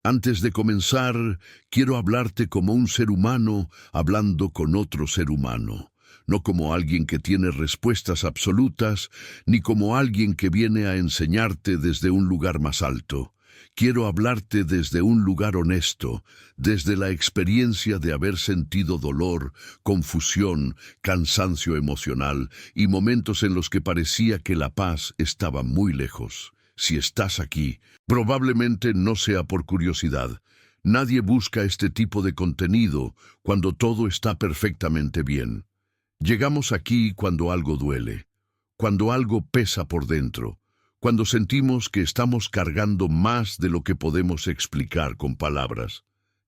Antes de comenzar, quiero hablarte como un ser humano hablando con otro ser humano, no como alguien que tiene respuestas absolutas, ni como alguien que viene a enseñarte desde un lugar más alto. Quiero hablarte desde un lugar honesto, desde la experiencia de haber sentido dolor, confusión, cansancio emocional y momentos en los que parecía que la paz estaba muy lejos. Si estás aquí, probablemente no sea por curiosidad. Nadie busca este tipo de contenido cuando todo está perfectamente bien. Llegamos aquí cuando algo duele, cuando algo pesa por dentro, cuando sentimos que estamos cargando más de lo que podemos explicar con palabras.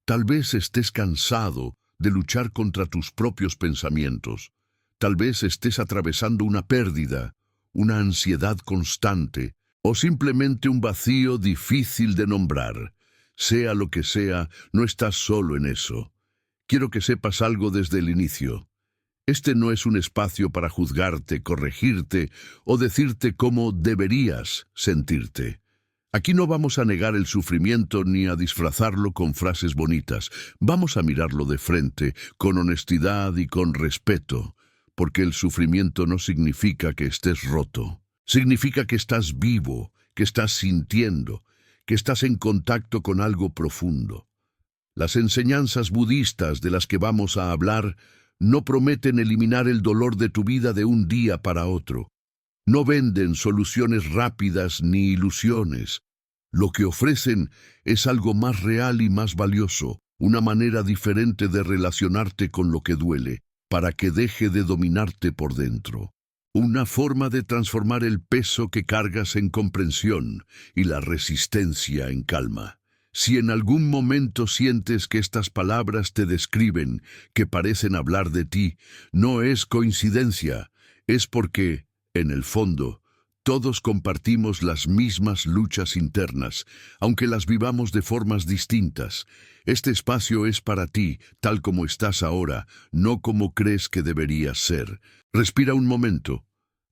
Tal vez estés cansado de luchar contra tus propios pensamientos. Tal vez estés atravesando una pérdida, una ansiedad constante, o simplemente un vacío difícil de nombrar. Sea lo que sea, no estás solo en eso. Quiero que sepas algo desde el inicio. Este no es un espacio para juzgarte, corregirte o decirte cómo deberías sentirte. Aquí no vamos a negar el sufrimiento ni a disfrazarlo con frases bonitas. Vamos a mirarlo de frente, con honestidad y con respeto, porque el sufrimiento no significa que estés roto. Significa que estás vivo, que estás sintiendo, que estás en contacto con algo profundo. Las enseñanzas budistas de las que vamos a hablar no prometen eliminar el dolor de tu vida de un día para otro. No venden soluciones rápidas ni ilusiones. Lo que ofrecen es algo más real y más valioso, una manera diferente de relacionarte con lo que duele, para que deje de dominarte por dentro. Una forma de transformar el peso que cargas en comprensión y la resistencia en calma. Si en algún momento sientes que estas palabras te describen, que parecen hablar de ti, no es coincidencia, es porque, en el fondo, todos compartimos las mismas luchas internas, aunque las vivamos de formas distintas. Este espacio es para ti, tal como estás ahora, no como crees que deberías ser. Respira un momento.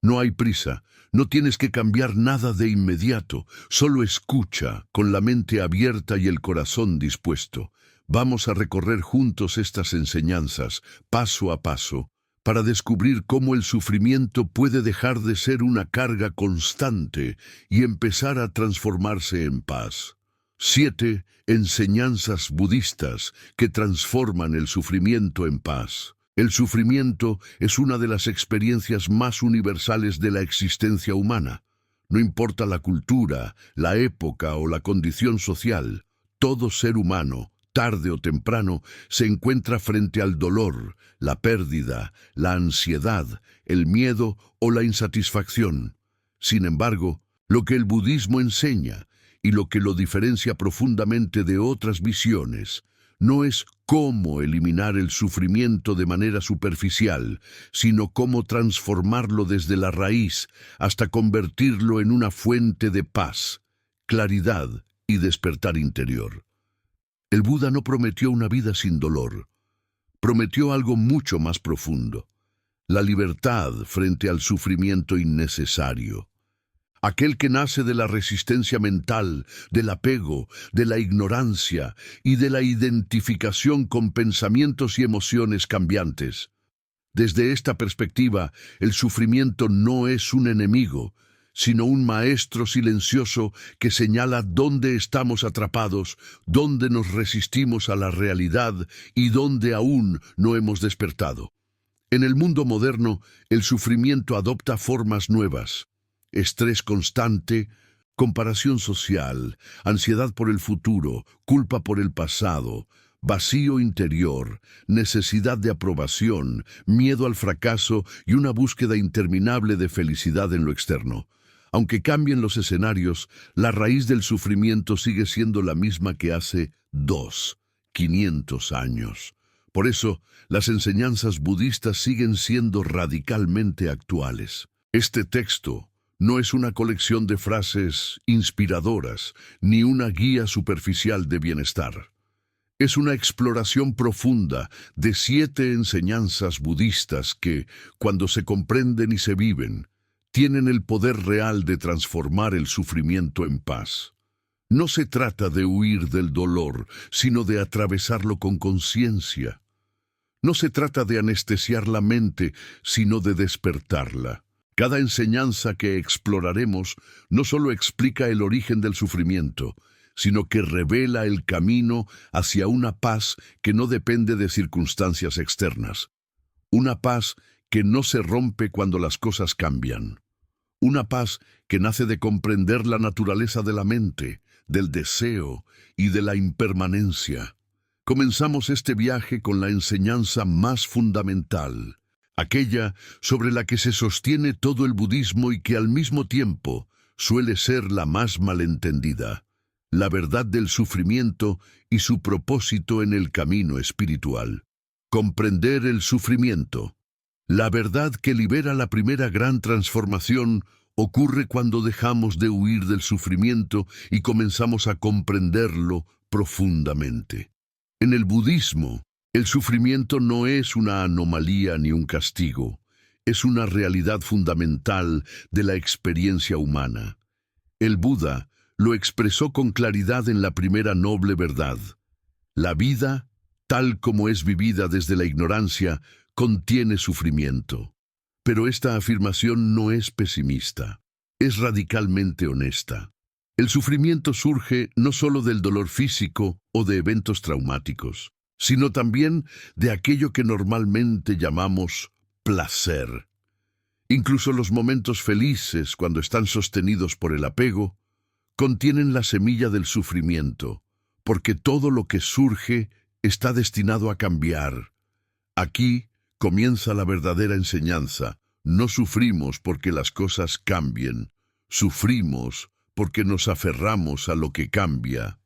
No hay prisa, no tienes que cambiar nada de inmediato, solo escucha, con la mente abierta y el corazón dispuesto. Vamos a recorrer juntos estas enseñanzas, paso a paso, para descubrir cómo el sufrimiento puede dejar de ser una carga constante y empezar a transformarse en paz. 7 enseñanzas budistas que transforman el sufrimiento en paz. El sufrimiento es una de las experiencias más universales de la existencia humana. No importa la cultura, la época o la condición social, todo ser humano, tarde o temprano, se encuentra frente al dolor, la pérdida, la ansiedad, el miedo o la insatisfacción. Sin embargo, lo que el budismo enseña y lo que lo diferencia profundamente de otras visiones no es cómo eliminar el sufrimiento de manera superficial, sino cómo transformarlo desde la raíz hasta convertirlo en una fuente de paz, claridad y despertar interior. El Buda no prometió una vida sin dolor, prometió algo mucho más profundo, la libertad frente al sufrimiento innecesario. Aquel que nace de la resistencia mental, del apego, de la ignorancia y de la identificación con pensamientos y emociones cambiantes. Desde esta perspectiva, el sufrimiento no es un enemigo, sino un maestro silencioso que señala dónde estamos atrapados, dónde nos resistimos a la realidad y dónde aún no hemos despertado. En el mundo moderno, el sufrimiento adopta formas nuevas. Estrés constante, comparación social, ansiedad por el futuro, culpa por el pasado, vacío interior, necesidad de aprobación, miedo al fracaso y una búsqueda interminable de felicidad en lo externo. Aunque cambien los escenarios, la raíz del sufrimiento sigue siendo la misma que hace 500 años. Por eso, las enseñanzas budistas siguen siendo radicalmente actuales. Este texto no es una colección de frases inspiradoras, ni una guía superficial de bienestar. Es una exploración profunda de 7 enseñanzas budistas que, cuando se comprenden y se viven, tienen el poder real de transformar el sufrimiento en paz. No se trata de huir del dolor, sino de atravesarlo con conciencia. No se trata de anestesiar la mente, sino de despertarla. Cada enseñanza que exploraremos no solo explica el origen del sufrimiento, sino que revela el camino hacia una paz que no depende de circunstancias externas. Una paz que no se rompe cuando las cosas cambian. Una paz que nace de comprender la naturaleza de la mente, del deseo y de la impermanencia. Comenzamos este viaje con la enseñanza más fundamental, aquella sobre la que se sostiene todo el budismo y que al mismo tiempo suele ser la más malentendida, la verdad del sufrimiento y su propósito en el camino espiritual. Comprender el sufrimiento. La verdad que libera la primera gran transformación ocurre cuando dejamos de huir del sufrimiento y comenzamos a comprenderlo profundamente. En el budismo, el sufrimiento no es una anomalía ni un castigo, es una realidad fundamental de la experiencia humana. El Buda lo expresó con claridad en la primera noble verdad. La vida, tal como es vivida desde la ignorancia, contiene sufrimiento. Pero esta afirmación no es pesimista, es radicalmente honesta. El sufrimiento surge no solo del dolor físico o de eventos traumáticos, sino también de aquello que normalmente llamamos placer. Incluso los momentos felices, cuando están sostenidos por el apego, contienen la semilla del sufrimiento, porque todo lo que surge está destinado a cambiar. Aquí comienza la verdadera enseñanza. No sufrimos porque las cosas cambien, sufrimos porque nos aferramos a lo que cambia.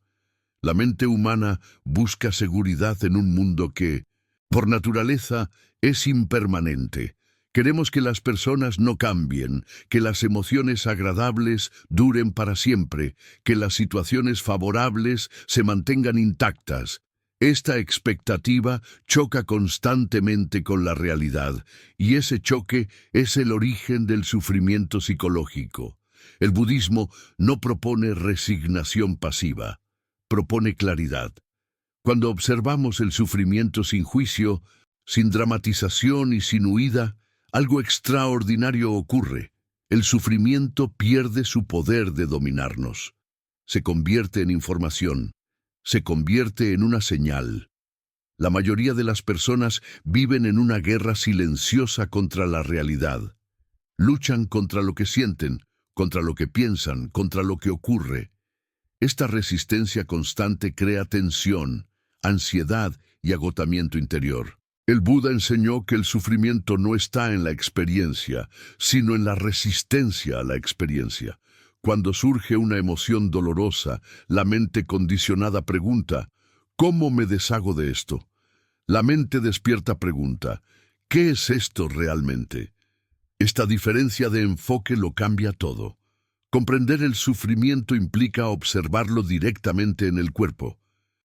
La mente humana busca seguridad en un mundo que, por naturaleza, es impermanente. Queremos que las personas no cambien, que las emociones agradables duren para siempre, que las situaciones favorables se mantengan intactas. Esta expectativa choca constantemente con la realidad, y ese choque es el origen del sufrimiento psicológico. El budismo no propone resignación pasiva, propone claridad. Cuando observamos el sufrimiento sin juicio, sin dramatización y sin huida, algo extraordinario ocurre. El sufrimiento pierde su poder de dominarnos. Se convierte en información, se convierte en una señal. La mayoría de las personas viven en una guerra silenciosa contra la realidad. Luchan contra lo que sienten, contra lo que piensan, contra lo que ocurre. Esta resistencia constante crea tensión, ansiedad y agotamiento interior. El Buda enseñó que el sufrimiento no está en la experiencia, sino en la resistencia a la experiencia. Cuando surge una emoción dolorosa, la mente condicionada pregunta, ¿cómo me deshago de esto? La mente despierta pregunta, ¿qué es esto realmente? Esta diferencia de enfoque lo cambia todo. Comprender el sufrimiento implica observarlo directamente en el cuerpo,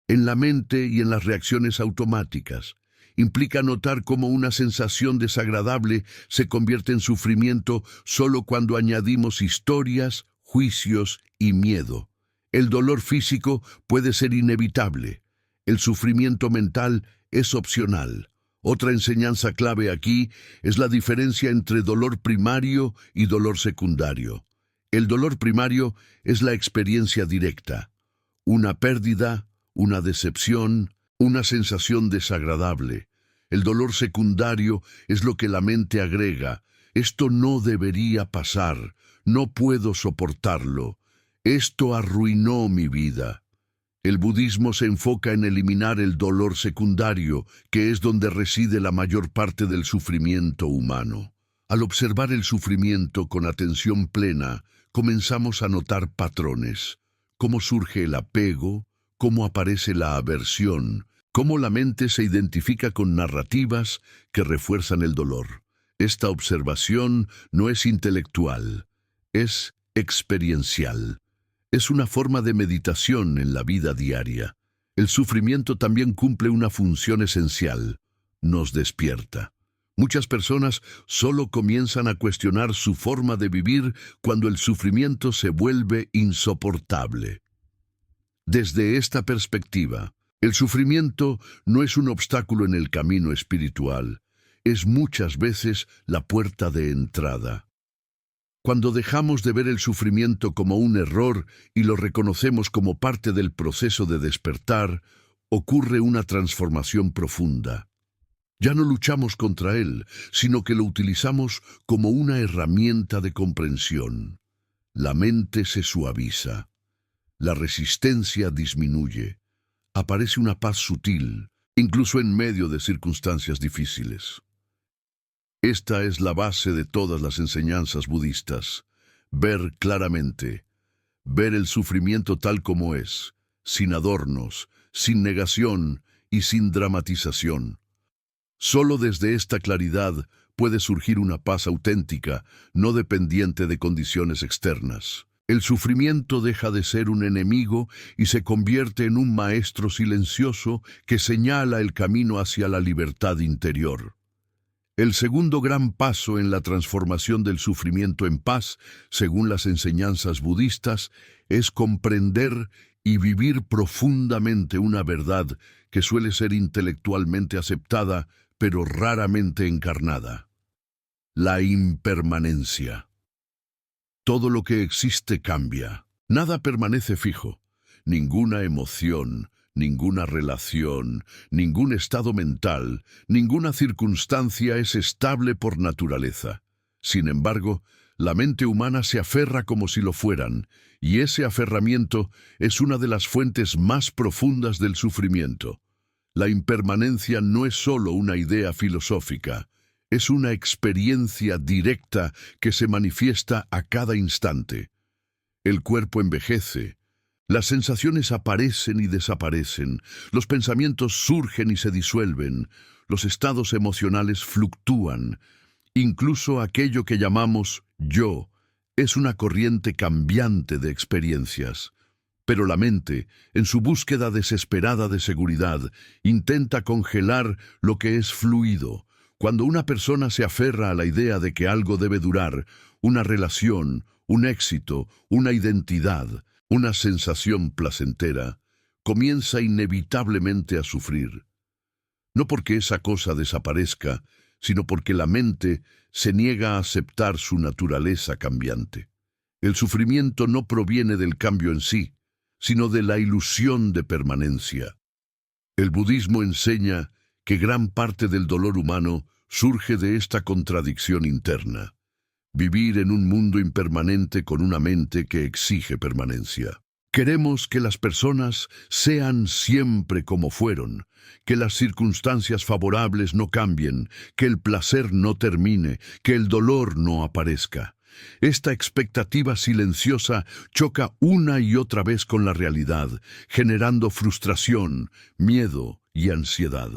en la mente y en las reacciones automáticas. Implica notar cómo una sensación desagradable se convierte en sufrimiento solo cuando añadimos historias, juicios y miedo. El dolor físico puede ser inevitable. El sufrimiento mental es opcional. Otra enseñanza clave aquí es la diferencia entre dolor primario y dolor secundario. El dolor primario es la experiencia directa. Una pérdida, una decepción, una sensación desagradable. El dolor secundario es lo que la mente agrega. Esto no debería pasar. No puedo soportarlo. Esto arruinó mi vida. El budismo se enfoca en eliminar el dolor secundario, que es donde reside la mayor parte del sufrimiento humano. Al observar el sufrimiento con atención plena, comenzamos a notar patrones. Cómo surge el apego, cómo aparece la aversión, cómo la mente se identifica con narrativas que refuerzan el dolor. Esta observación no es intelectual, es experiencial. Es una forma de meditación en la vida diaria. El sufrimiento también cumple una función esencial. Nos despierta. Muchas personas solo comienzan a cuestionar su forma de vivir cuando el sufrimiento se vuelve insoportable. Desde esta perspectiva, el sufrimiento no es un obstáculo en el camino espiritual, es muchas veces la puerta de entrada. Cuando dejamos de ver el sufrimiento como un error y lo reconocemos como parte del proceso de despertar, ocurre una transformación profunda. Ya no luchamos contra él, sino que lo utilizamos como una herramienta de comprensión. La mente se suaviza, la resistencia disminuye, aparece una paz sutil, incluso en medio de circunstancias difíciles. Esta es la base de todas las enseñanzas budistas: ver claramente, ver el sufrimiento tal como es, sin adornos, sin negación y sin dramatización. Solo desde esta claridad puede surgir una paz auténtica, no dependiente de condiciones externas. El sufrimiento deja de ser un enemigo y se convierte en un maestro silencioso que señala el camino hacia la libertad interior. El segundo gran paso en la transformación del sufrimiento en paz, según las enseñanzas budistas, es comprender y vivir profundamente una verdad que suele ser intelectualmente aceptada, pero raramente encarnada: la impermanencia. Todo lo que existe cambia. Nada permanece fijo. Ninguna emoción, ninguna relación, ningún estado mental, ninguna circunstancia es estable por naturaleza. Sin embargo, la mente humana se aferra como si lo fueran, y ese aferramiento es una de las fuentes más profundas del sufrimiento. La impermanencia no es solo una idea filosófica, es una experiencia directa que se manifiesta a cada instante. El cuerpo envejece, las sensaciones aparecen y desaparecen, los pensamientos surgen y se disuelven, los estados emocionales fluctúan. Incluso aquello que llamamos yo es una corriente cambiante de experiencias. Pero la mente, en su búsqueda desesperada de seguridad, intenta congelar lo que es fluido. Cuando una persona se aferra a la idea de que algo debe durar, una relación, un éxito, una identidad, una sensación placentera, comienza inevitablemente a sufrir. No porque esa cosa desaparezca, sino porque la mente se niega a aceptar su naturaleza cambiante. El sufrimiento no proviene del cambio en sí, sino de la ilusión de permanencia. El budismo enseña que gran parte del dolor humano surge de esta contradicción interna: vivir en un mundo impermanente con una mente que exige permanencia. Queremos que las personas sean siempre como fueron, que las circunstancias favorables no cambien, que el placer no termine, que el dolor no aparezca. Esta expectativa silenciosa choca una y otra vez con la realidad, generando frustración, miedo y ansiedad.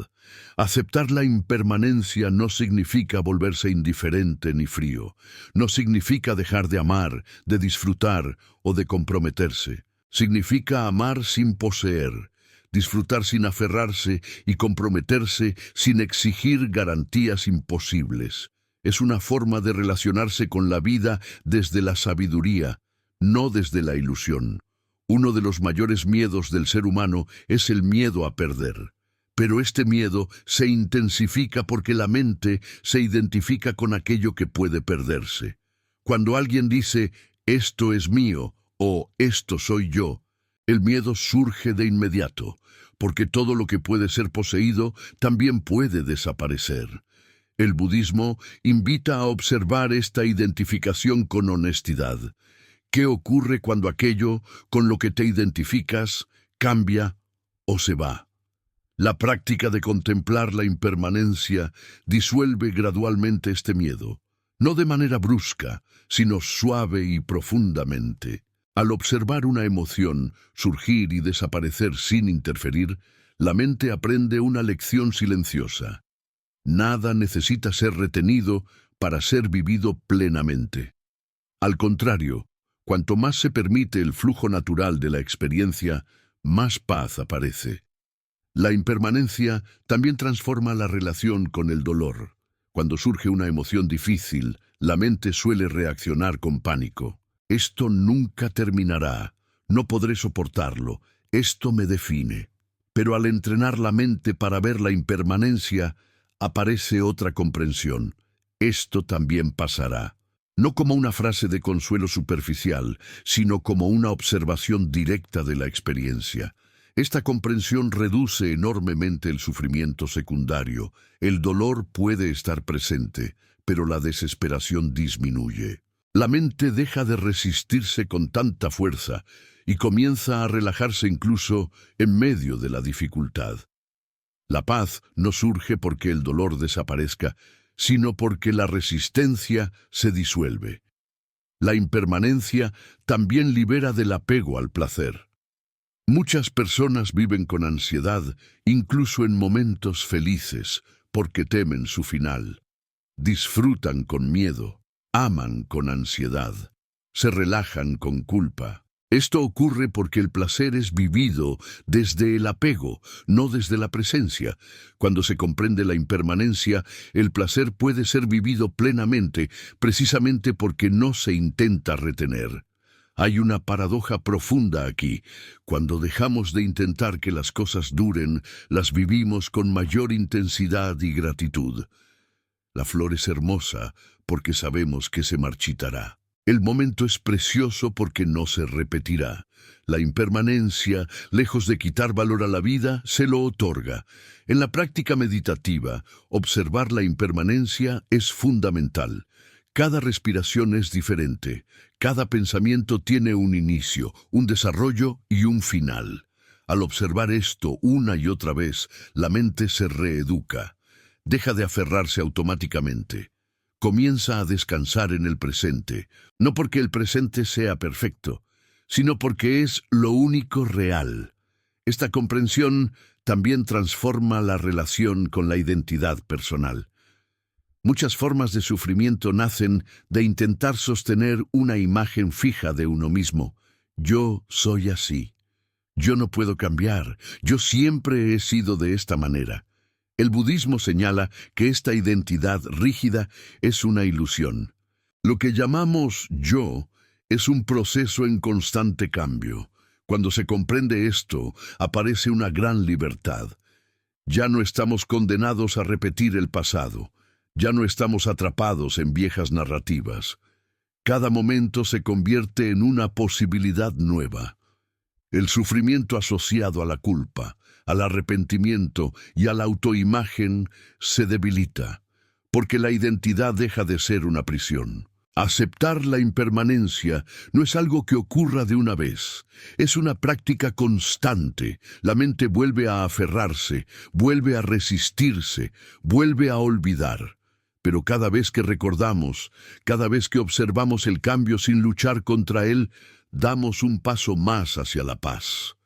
Aceptar la impermanencia no significa volverse indiferente ni frío. No significa dejar de amar, de disfrutar o de comprometerse. Significa amar sin poseer, disfrutar sin aferrarse y comprometerse sin exigir garantías imposibles. Es una forma de relacionarse con la vida desde la sabiduría, no desde la ilusión. Uno de los mayores miedos del ser humano es el miedo a perder. Pero este miedo se intensifica porque la mente se identifica con aquello que puede perderse. Cuando alguien dice, esto es mío, o esto soy yo, el miedo surge de inmediato, porque todo lo que puede ser poseído también puede desaparecer. El budismo invita a observar esta identificación con honestidad. ¿Qué ocurre cuando aquello con lo que te identificas cambia o se va? La práctica de contemplar la impermanencia disuelve gradualmente este miedo, no de manera brusca, sino suave y profundamente. Al observar una emoción surgir y desaparecer sin interferir, la mente aprende una lección silenciosa. Nada necesita ser retenido para ser vivido plenamente. Al contrario, cuanto más se permite el flujo natural de la experiencia, más paz aparece. La impermanencia también transforma la relación con el dolor. Cuando surge una emoción difícil, la mente suele reaccionar con pánico. Esto nunca terminará, no podré soportarlo, Esto me define. Pero al entrenar la mente para ver la impermanencia, aparece otra comprensión. Esto también pasará. No como una frase de consuelo superficial, sino como una observación directa de la experiencia. Esta comprensión reduce enormemente el sufrimiento secundario. El dolor puede estar presente, pero la desesperación disminuye. La mente deja de resistirse con tanta fuerza y comienza a relajarse incluso en medio de la dificultad. La paz no surge porque el dolor desaparezca, sino porque la resistencia se disuelve. La impermanencia también libera del apego al placer. Muchas personas viven con ansiedad, incluso en momentos felices, porque temen su final. Disfrutan con miedo, aman con ansiedad, se relajan con culpa. Esto ocurre porque el placer es vivido desde el apego, no desde la presencia. Cuando se comprende la impermanencia, el placer puede ser vivido plenamente, precisamente porque no se intenta retener. Hay una paradoja profunda aquí. Cuando dejamos de intentar que las cosas duren, las vivimos con mayor intensidad y gratitud. La flor es hermosa porque sabemos que se marchitará. El momento es precioso porque no se repetirá. La impermanencia, lejos de quitar valor a la vida, se lo otorga. En la práctica meditativa, observar la impermanencia es fundamental. Cada respiración es diferente. Cada pensamiento tiene un inicio, un desarrollo y un final. Al observar esto una y otra vez, la mente se reeduca. Deja de aferrarse automáticamente. Comienza a descansar en el presente, no porque el presente sea perfecto, sino porque es lo único real. Esta comprensión también transforma la relación con la identidad personal. Muchas formas de sufrimiento nacen de intentar sostener una imagen fija de uno mismo. Yo soy así. Yo no puedo cambiar. Yo siempre he sido de esta manera. El budismo señala que esta identidad rígida es una ilusión. Lo que llamamos yo es un proceso en constante cambio. Cuando se comprende esto, aparece una gran libertad. Ya no estamos condenados a repetir el pasado. Ya no estamos atrapados en viejas narrativas. Cada momento se convierte en una posibilidad nueva. El sufrimiento asociado a la culpa, al arrepentimiento y a la autoimagen se debilita, porque la identidad deja de ser una prisión. Aceptar la impermanencia no es algo que ocurra de una vez, es una práctica constante. La mente vuelve a aferrarse, vuelve a resistirse, vuelve a olvidar. Pero cada vez que recordamos, cada vez que observamos el cambio sin luchar contra él, damos un paso más hacia la paz.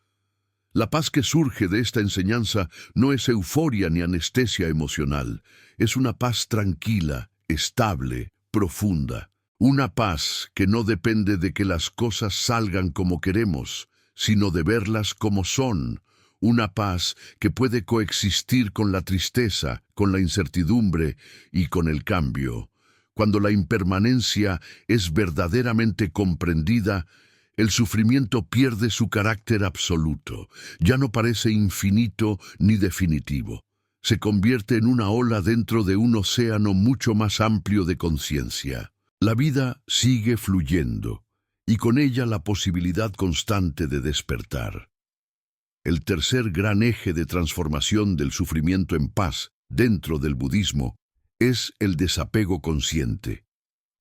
La paz que surge de esta enseñanza no es euforia ni anestesia emocional, es una paz tranquila, estable, profunda. Una paz que no depende de que las cosas salgan como queremos, sino de verlas como son. Una paz que puede coexistir con la tristeza, con la incertidumbre y con el cambio. Cuando la impermanencia es verdaderamente comprendida, el sufrimiento pierde su carácter absoluto. Ya no parece infinito ni definitivo. Se convierte en una ola dentro de un océano mucho más amplio de conciencia. La vida sigue fluyendo, y con ella la posibilidad constante de despertar. El tercer gran eje de transformación del sufrimiento en paz dentro del budismo es el desapego consciente.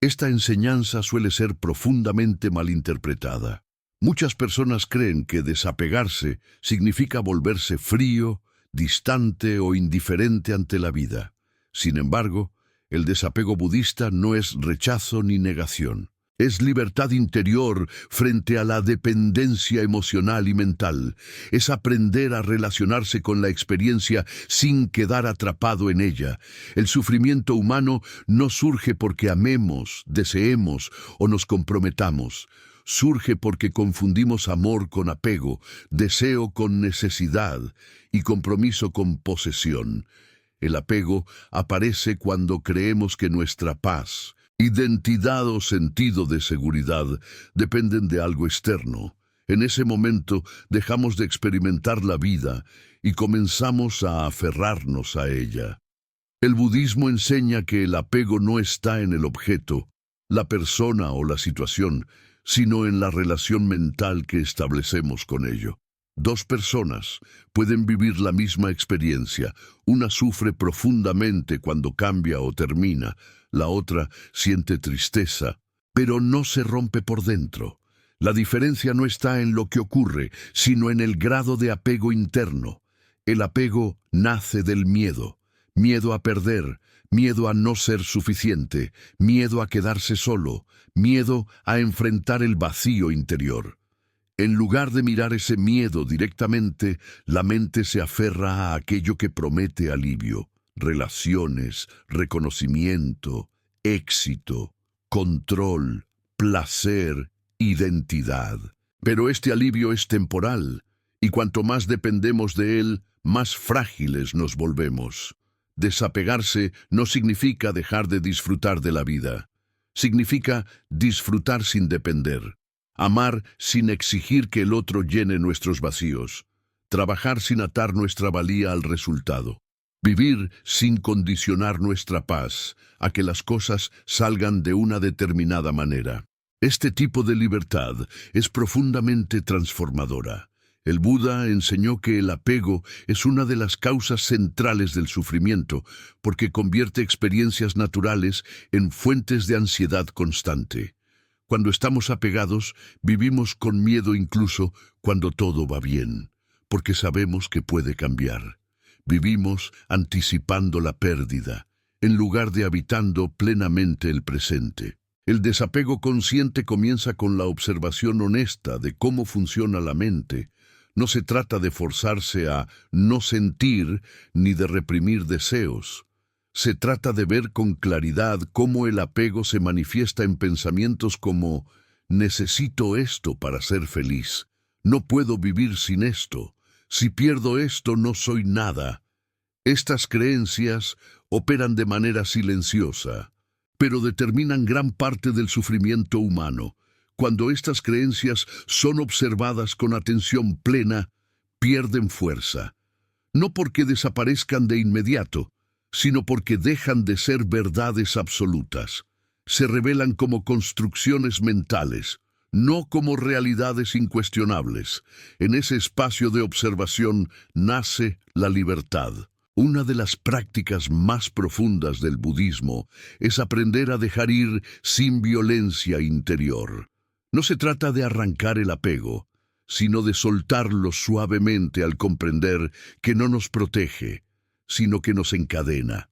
Esta enseñanza suele ser profundamente malinterpretada. Muchas personas creen que desapegarse significa volverse frío, distante o indiferente ante la vida. Sin embargo, el desapego budista no es rechazo ni negación. Es libertad interior frente a la dependencia emocional y mental. Es aprender a relacionarse con la experiencia sin quedar atrapado en ella. El sufrimiento humano no surge porque amemos, deseemos o nos comprometamos. Surge porque confundimos amor con apego, deseo con necesidad y compromiso con posesión. El apego aparece cuando creemos que nuestra paz, identidad o sentido de seguridad dependen de algo externo. En ese momento dejamos de experimentar la vida y comenzamos a aferrarnos a ella. El budismo enseña que el apego no está en el objeto, la persona o la situación, sino en la relación mental que establecemos con ello. Dos personas pueden vivir la misma experiencia. Una sufre profundamente cuando cambia o termina, la otra siente tristeza, pero no se rompe por dentro. La diferencia no está en lo que ocurre, sino en el grado de apego interno. El apego nace del miedo. Miedo a perder, miedo a no ser suficiente, miedo a quedarse solo, miedo a enfrentar el vacío interior. En lugar de mirar ese miedo directamente, la mente se aferra a aquello que promete alivio: relaciones, reconocimiento, éxito, control, placer, identidad. Pero este alivio es temporal, y cuanto más dependemos de él, más frágiles nos volvemos. Desapegarse no significa dejar de disfrutar de la vida. Significa disfrutar sin depender. Amar sin exigir que el otro llene nuestros vacíos. Trabajar sin atar nuestra valía al resultado. Vivir sin condicionar nuestra paz a que las cosas salgan de una determinada manera. Este tipo de libertad es profundamente transformadora. El Buda enseñó que el apego es una de las causas centrales del sufrimiento, porque convierte experiencias naturales en fuentes de ansiedad constante. Cuando estamos apegados, vivimos con miedo incluso cuando todo va bien, porque sabemos que puede cambiar. Vivimos anticipando la pérdida, en lugar de habitando plenamente el presente. El desapego consciente comienza con la observación honesta de cómo funciona la mente. No se trata de forzarse a no sentir ni de reprimir deseos. Se trata de ver con claridad cómo el apego se manifiesta en pensamientos como: necesito esto para ser feliz, no puedo vivir sin esto, si pierdo esto no soy nada. Estas creencias operan de manera silenciosa, pero determinan gran parte del sufrimiento humano. Cuando estas creencias son observadas con atención plena, pierden fuerza. No porque desaparezcan de inmediato, sino porque dejan de ser verdades absolutas. Se revelan como construcciones mentales, no como realidades incuestionables. En ese espacio de observación nace la libertad. Una de las prácticas más profundas del budismo es aprender a dejar ir sin violencia interior. No se trata de arrancar el apego, sino de soltarlo suavemente al comprender que no nos protege, sino que nos encadena.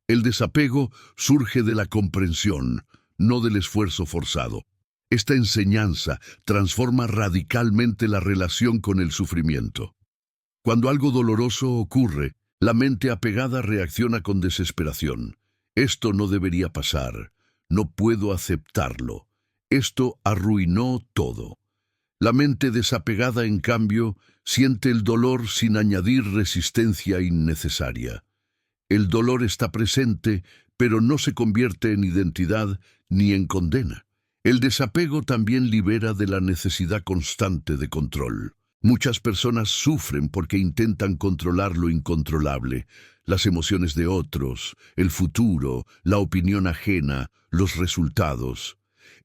El desapego surge de la comprensión, no del esfuerzo forzado. Esta enseñanza transforma radicalmente la relación con el sufrimiento. Cuando algo doloroso ocurre, la mente apegada reacciona con desesperación. Esto no debería pasar. No puedo aceptarlo. Esto arruinó todo. La mente desapegada, en cambio, siente el dolor sin añadir resistencia innecesaria. El dolor está presente, pero no se convierte en identidad ni en condena. El desapego también libera de la necesidad constante de control. Muchas personas sufren porque intentan controlar lo incontrolable, las emociones de otros, el futuro, la opinión ajena, los resultados.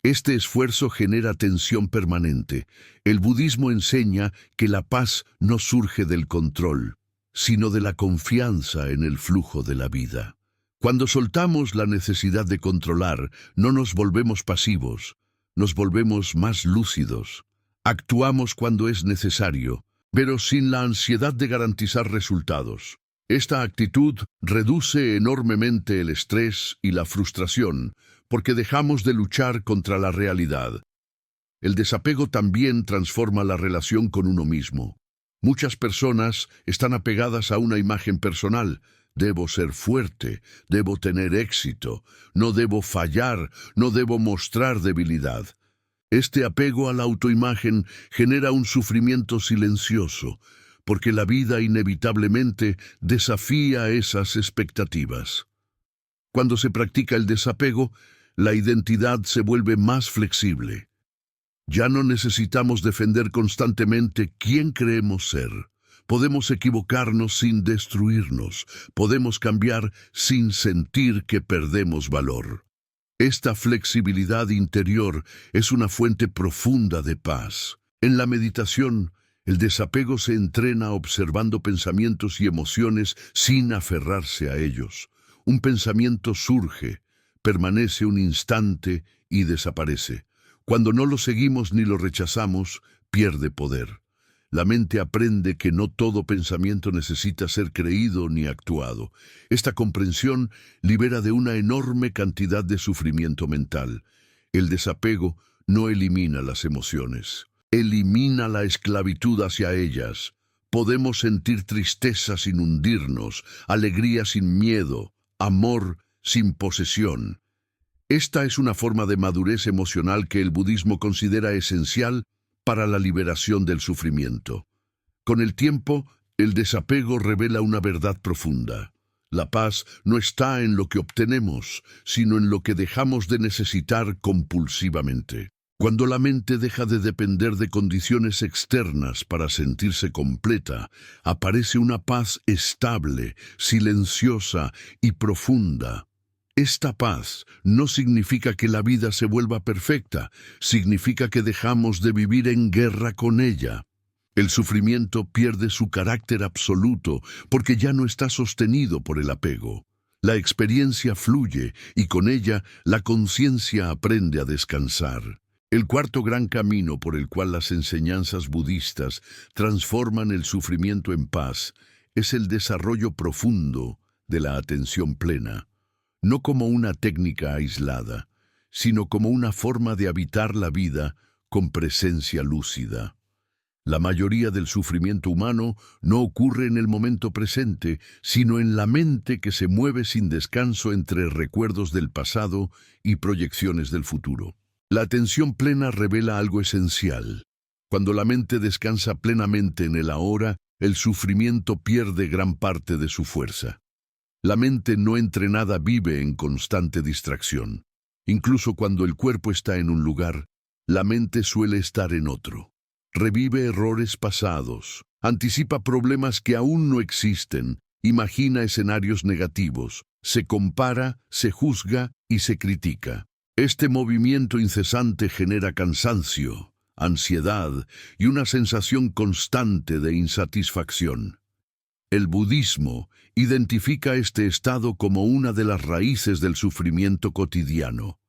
Este esfuerzo genera tensión permanente. El budismo enseña que la paz no surge del control, sino de la confianza en el flujo de la vida. Cuando soltamos la necesidad de controlar, no nos volvemos pasivos, nos volvemos más lúcidos. Actuamos cuando es necesario, pero sin la ansiedad de garantizar resultados. Esta actitud reduce enormemente el estrés y la frustración, porque dejamos de luchar contra la realidad. El desapego también transforma la relación con uno mismo. Muchas personas están apegadas a una imagen personal. Debo ser fuerte, debo tener éxito, no debo fallar, no debo mostrar debilidad. Este apego a la autoimagen genera un sufrimiento silencioso, porque la vida inevitablemente desafía esas expectativas. Cuando se practica el desapego, la identidad se vuelve más flexible. Ya no necesitamos defender constantemente quién creemos ser. Podemos equivocarnos sin destruirnos. Podemos cambiar sin sentir que perdemos valor. Esta flexibilidad interior es una fuente profunda de paz. En la meditación, el desapego se entrena observando pensamientos y emociones sin aferrarse a ellos. Un pensamiento surge, permanece un instante y desaparece. Cuando no lo seguimos ni lo rechazamos, pierde poder. La mente aprende que no todo pensamiento necesita ser creído ni actuado. Esta comprensión libera de una enorme cantidad de sufrimiento mental. El desapego no elimina las emociones, elimina la esclavitud hacia ellas. Podemos sentir tristeza sin hundirnos, alegría sin miedo, amor sin posesión. Esta es una forma de madurez emocional que el budismo considera esencial para la liberación del sufrimiento. Con el tiempo, el desapego revela una verdad profunda. La paz no está en lo que obtenemos, sino en lo que dejamos de necesitar compulsivamente. Cuando la mente deja de depender de condiciones externas para sentirse completa, aparece una paz estable, silenciosa y profunda. Esta paz no significa que la vida se vuelva perfecta, significa que dejamos de vivir en guerra con ella. El sufrimiento pierde su carácter absoluto porque ya no está sostenido por el apego. La experiencia fluye y con ella la conciencia aprende a descansar. El cuarto gran camino por el cual las enseñanzas budistas transforman el sufrimiento en paz es el desarrollo profundo de la atención plena. No como una técnica aislada, sino como una forma de habitar la vida con presencia lúcida. La mayoría del sufrimiento humano no ocurre en el momento presente, sino en la mente que se mueve sin descanso entre recuerdos del pasado y proyecciones del futuro. La atención plena revela algo esencial. Cuando la mente descansa plenamente en el ahora, el sufrimiento pierde gran parte de su fuerza. La mente no entrenada vive en constante distracción. Incluso cuando el cuerpo está en un lugar, la mente suele estar en otro. Revive errores pasados, anticipa problemas que aún no existen, imagina escenarios negativos, se compara, se juzga y se critica. Este movimiento incesante genera cansancio, ansiedad y una sensación constante de insatisfacción. El budismo identifica este estado como una de las raíces del sufrimiento cotidiano.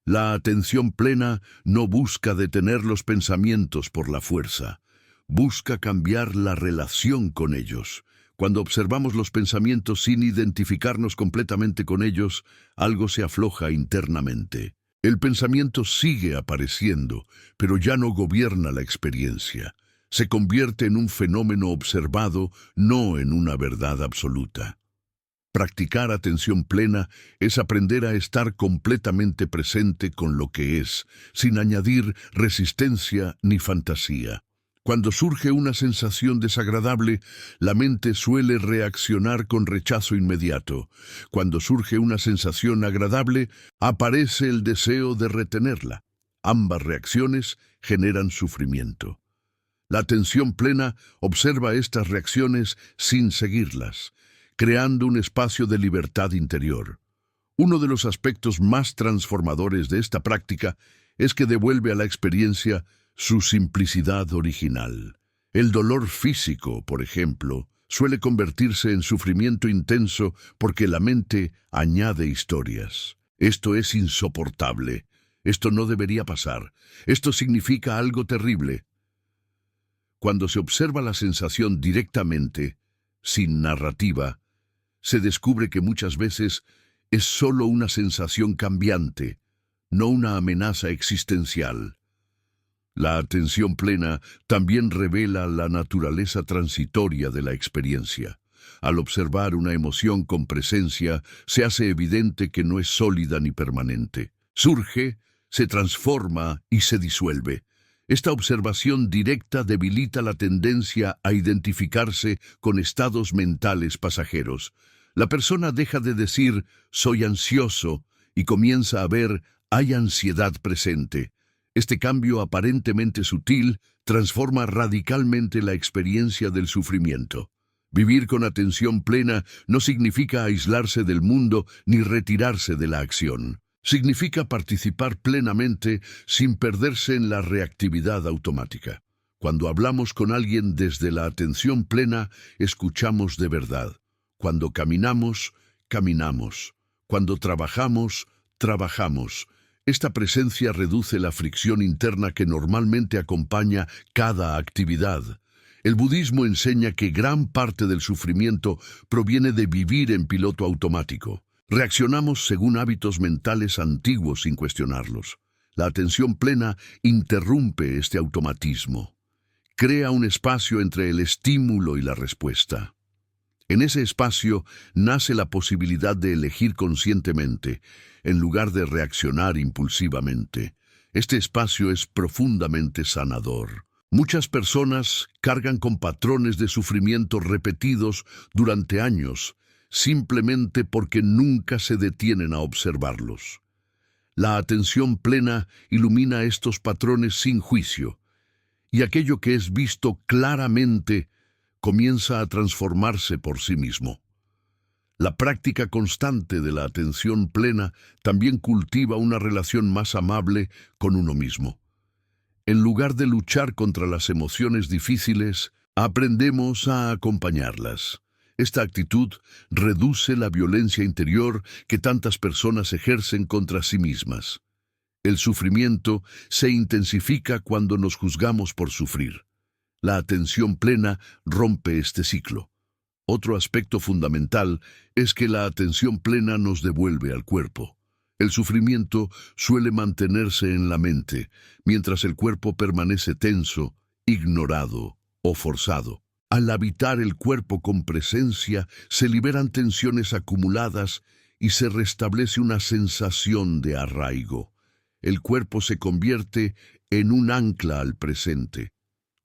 La atención plena no busca detener los pensamientos por la fuerza, busca cambiar la relación con ellos. Cuando observamos los pensamientos sin identificarnos completamente con ellos, algo se afloja internamente. El pensamiento sigue apareciendo, pero ya no gobierna la experiencia. Se convierte en un fenómeno observado, no en una verdad absoluta. Practicar atención plena es aprender a estar completamente presente con lo que es, sin añadir resistencia ni fantasía. Cuando surge una sensación desagradable, la mente suele reaccionar con rechazo inmediato. Cuando surge una sensación agradable, aparece el deseo de retenerla. Ambas reacciones generan sufrimiento. La atención plena observa estas reacciones sin seguirlas, creando un espacio de libertad interior. Uno de los aspectos más transformadores de esta práctica es que devuelve a la experiencia su simplicidad original. El dolor físico, por ejemplo, suele convertirse en sufrimiento intenso porque la mente añade historias. Esto es insoportable. Esto no debería pasar. Esto significa algo terrible. Cuando se observa la sensación directamente, sin narrativa, se descubre que muchas veces es solo una sensación cambiante, no una amenaza existencial. La atención plena también revela la naturaleza transitoria de la experiencia. Al observar una emoción con presencia, se hace evidente que no es sólida ni permanente. Surge, se transforma y se disuelve. Esta observación directa debilita la tendencia a identificarse con estados mentales pasajeros. La persona deja de decir «soy ansioso» y comienza a ver «hay ansiedad presente». Este cambio aparentemente sutil transforma radicalmente la experiencia del sufrimiento. Vivir con atención plena no significa aislarse del mundo ni retirarse de la acción. Significa participar plenamente sin perderse en la reactividad automática. Cuando hablamos con alguien desde la atención plena, escuchamos de verdad. Cuando caminamos, caminamos. Cuando trabajamos, trabajamos. Esta presencia reduce la fricción interna que normalmente acompaña cada actividad. El budismo enseña que gran parte del sufrimiento proviene de vivir en piloto automático. Reaccionamos según hábitos mentales antiguos sin cuestionarlos. La atención plena interrumpe este automatismo. Crea un espacio entre el estímulo y la respuesta. En ese espacio nace la posibilidad de elegir conscientemente, en lugar de reaccionar impulsivamente. Este espacio es profundamente sanador. Muchas personas cargan con patrones de sufrimiento repetidos durante años, simplemente porque nunca se detienen a observarlos. La atención plena ilumina estos patrones sin juicio, y aquello que es visto claramente comienza a transformarse por sí mismo. La práctica constante de la atención plena también cultiva una relación más amable con uno mismo. En lugar de luchar contra las emociones difíciles, aprendemos a acompañarlas. Esta actitud reduce la violencia interior que tantas personas ejercen contra sí mismas. El sufrimiento se intensifica cuando nos juzgamos por sufrir. La atención plena rompe este ciclo. Otro aspecto fundamental es que la atención plena nos devuelve al cuerpo. El sufrimiento suele mantenerse en la mente, mientras el cuerpo permanece tenso, ignorado o forzado. Al habitar el cuerpo con presencia, se liberan tensiones acumuladas y se restablece una sensación de arraigo. El cuerpo se convierte en un ancla al presente.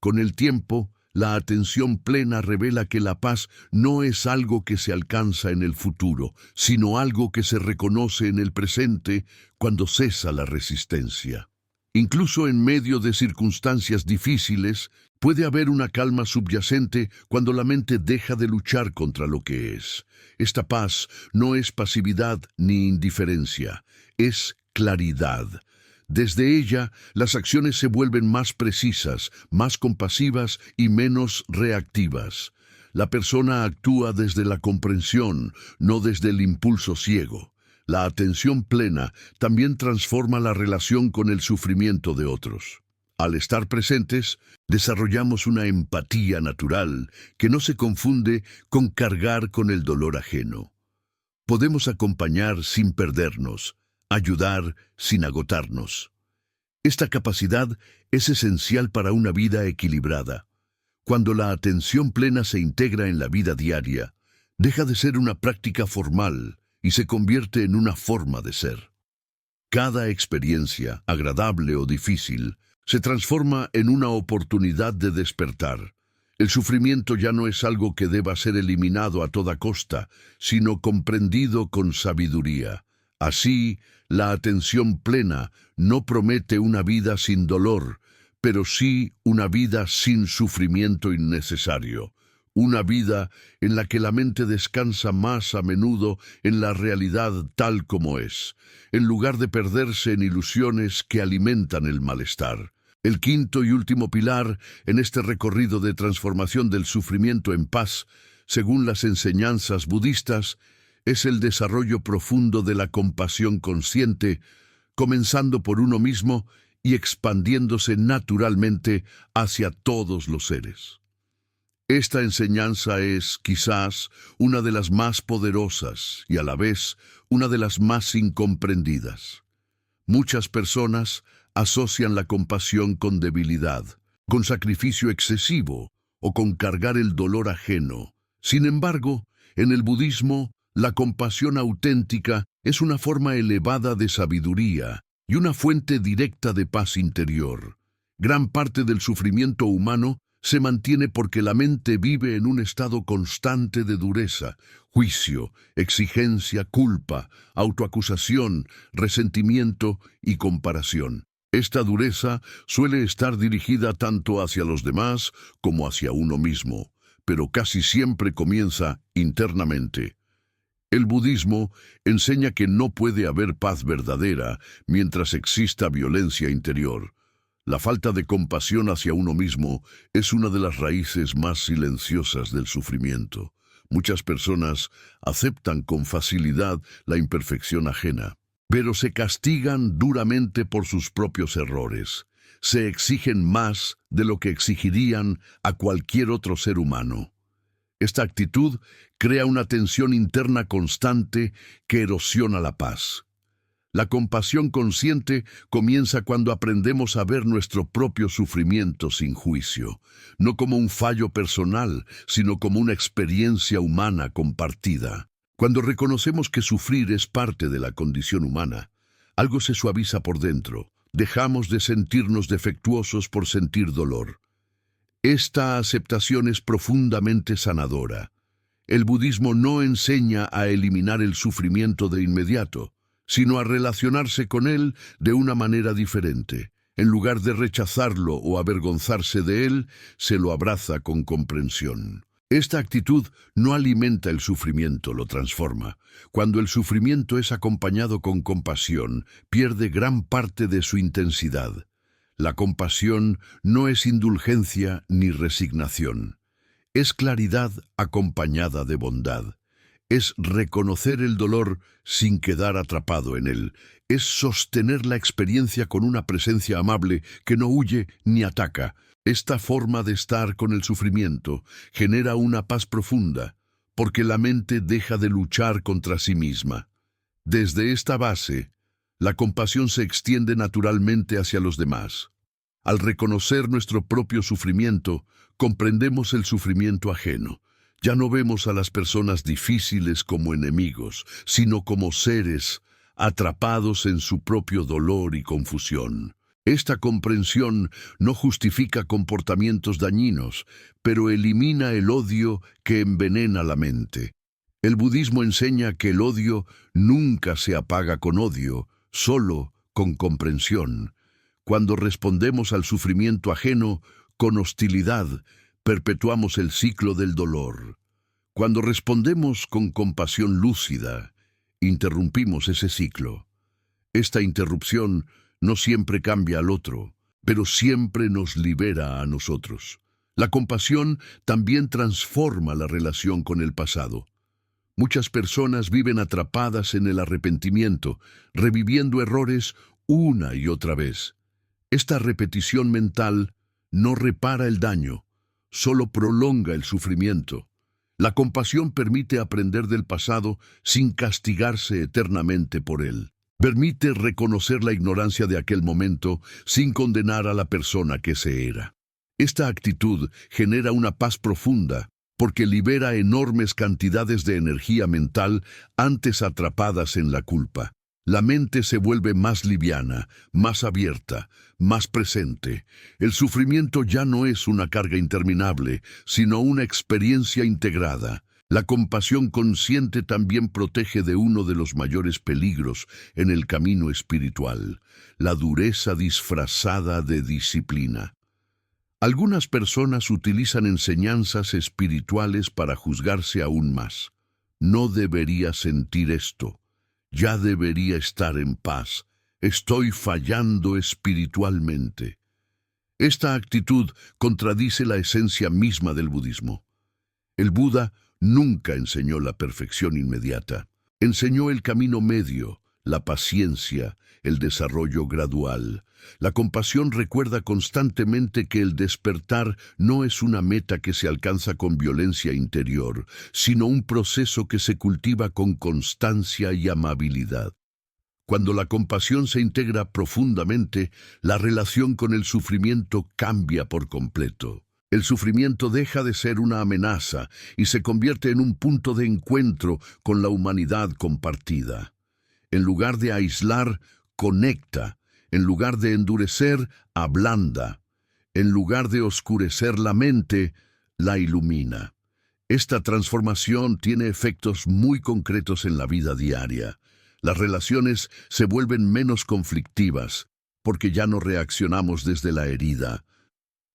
Con el tiempo, la atención plena revela que la paz no es algo que se alcanza en el futuro, sino algo que se reconoce en el presente cuando cesa la resistencia. Incluso en medio de circunstancias difíciles, puede haber una calma subyacente cuando la mente deja de luchar contra lo que es. Esta paz no es pasividad ni indiferencia, es claridad. Desde ella, las acciones se vuelven más precisas, más compasivas y menos reactivas. La persona actúa desde la comprensión, no desde el impulso ciego. La atención plena también transforma la relación con el sufrimiento de otros. Al estar presentes, desarrollamos una empatía natural que no se confunde con cargar con el dolor ajeno. Podemos acompañar sin perdernos, ayudar sin agotarnos. Esta capacidad es esencial para una vida equilibrada. Cuando la atención plena se integra en la vida diaria, deja de ser una práctica formal y se convierte en una forma de ser. Cada experiencia, agradable o difícil, se transforma en una oportunidad de despertar. El sufrimiento ya no es algo que deba ser eliminado a toda costa, sino comprendido con sabiduría. Así, la atención plena no promete una vida sin dolor, pero sí una vida sin sufrimiento innecesario. Una vida en la que la mente descansa más a menudo en la realidad tal como es, en lugar de perderse en ilusiones que alimentan el malestar. El quinto y último pilar en este recorrido de transformación del sufrimiento en paz, según las enseñanzas budistas, es el desarrollo profundo de la compasión consciente, comenzando por uno mismo y expandiéndose naturalmente hacia todos los seres. Esta enseñanza es, quizás, una de las más poderosas y a la vez una de las más incomprendidas. Muchas personas asocian la compasión con debilidad, con sacrificio excesivo o con cargar el dolor ajeno. Sin embargo, en el budismo, la compasión auténtica es una forma elevada de sabiduría y una fuente directa de paz interior. Gran parte del sufrimiento humano se mantiene porque la mente vive en un estado constante de dureza, juicio, exigencia, culpa, autoacusación, resentimiento y comparación. Esta dureza suele estar dirigida tanto hacia los demás como hacia uno mismo, pero casi siempre comienza internamente. El budismo enseña que no puede haber paz verdadera mientras exista violencia interior. La falta de compasión hacia uno mismo es una de las raíces más silenciosas del sufrimiento. Muchas personas aceptan con facilidad la imperfección ajena, pero se castigan duramente por sus propios errores. Se exigen más de lo que exigirían a cualquier otro ser humano. Esta actitud crea una tensión interna constante que erosiona la paz. La compasión consciente comienza cuando aprendemos a ver nuestro propio sufrimiento sin juicio, no como un fallo personal, sino como una experiencia humana compartida. Cuando reconocemos que sufrir es parte de la condición humana, algo se suaviza por dentro. Dejamos de sentirnos defectuosos por sentir dolor. Esta aceptación es profundamente sanadora. El budismo no enseña a eliminar el sufrimiento de inmediato, sino a relacionarse con él de una manera diferente. En lugar de rechazarlo o avergonzarse de él, se lo abraza con comprensión. Esta actitud no alimenta el sufrimiento, lo transforma. Cuando el sufrimiento es acompañado con compasión, pierde gran parte de su intensidad. La compasión no es indulgencia ni resignación. Es claridad acompañada de bondad. Es reconocer el dolor sin quedar atrapado en él. Es sostener la experiencia con una presencia amable que no huye ni ataca. Esta forma de estar con el sufrimiento genera una paz profunda, porque la mente deja de luchar contra sí misma. Desde esta base, la compasión se extiende naturalmente hacia los demás. Al reconocer nuestro propio sufrimiento, comprendemos el sufrimiento ajeno. Ya no vemos a las personas difíciles como enemigos, sino como seres atrapados en su propio dolor y confusión. Esta comprensión no justifica comportamientos dañinos, pero elimina el odio que envenena la mente. El budismo enseña que el odio nunca se apaga con odio, solo con comprensión. Cuando respondemos al sufrimiento ajeno con hostilidad, perpetuamos el ciclo del dolor. Cuando respondemos con compasión lúcida, interrumpimos ese ciclo. Esta interrupción no siempre cambia al otro, pero siempre nos libera a nosotros. La compasión también transforma la relación con el pasado. Muchas personas viven atrapadas en el arrepentimiento, reviviendo errores una y otra vez. Esta repetición mental no repara el daño, solo prolonga el sufrimiento. La compasión permite aprender del pasado sin castigarse eternamente por él. Permite reconocer la ignorancia de aquel momento sin condenar a la persona que se era. Esta actitud genera una paz profunda porque libera enormes cantidades de energía mental antes atrapadas en la culpa. La mente se vuelve más liviana, más abierta, más presente. El sufrimiento ya no es una carga interminable, sino una experiencia integrada. La compasión consciente también protege de uno de los mayores peligros en el camino espiritual, la dureza disfrazada de disciplina. Algunas personas utilizan enseñanzas espirituales para juzgarse aún más. No debería sentir esto. Ya debería estar en paz. Estoy fallando espiritualmente. Esta actitud contradice la esencia misma del budismo. El Buda nunca enseñó la perfección inmediata. Enseñó el camino medio, la paciencia, el desarrollo gradual. La compasión recuerda constantemente que el despertar no es una meta que se alcanza con violencia interior, sino un proceso que se cultiva con constancia y amabilidad. Cuando la compasión se integra profundamente, la relación con el sufrimiento cambia por completo. El sufrimiento deja de ser una amenaza y se convierte en un punto de encuentro con la humanidad compartida. En lugar de aislar, conecta. En lugar de endurecer, ablanda. En lugar de oscurecer la mente, la ilumina. Esta transformación tiene efectos muy concretos en la vida diaria. Las relaciones se vuelven menos conflictivas. porque ya no reaccionamos desde la herida.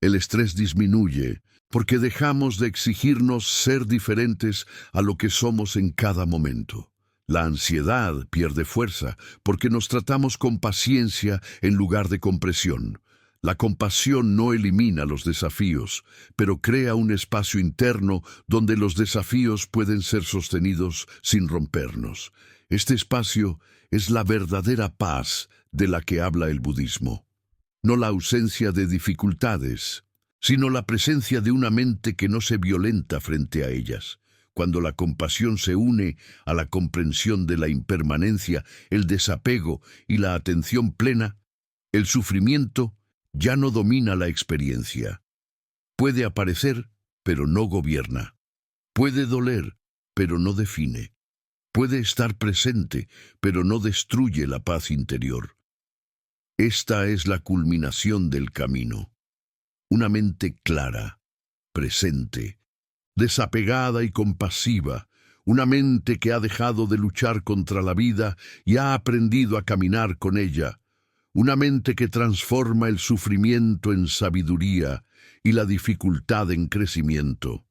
El estrés disminuye, porque dejamos de exigirnos ser diferentes a lo que somos en cada momento. La ansiedad pierde fuerza, porque nos tratamos con paciencia en lugar de con presión. La compasión no elimina los desafíos, pero crea un espacio interno donde los desafíos pueden ser sostenidos sin rompernos. Este espacio es la verdadera paz de la que habla el budismo. No la ausencia de dificultades, sino la presencia de una mente que no se violenta frente a ellas. Cuando la compasión se une a la comprensión de la impermanencia, el desapego y la atención plena, el sufrimiento ya no domina la experiencia. Puede aparecer, pero no gobierna. Puede doler, pero no define. Puede estar presente, pero no destruye la paz interior. Esta es la culminación del camino. Una mente clara, presente, desapegada y compasiva, una mente que ha dejado de luchar contra la vida y ha aprendido a caminar con ella, una mente que transforma el sufrimiento en sabiduría y la dificultad en crecimiento.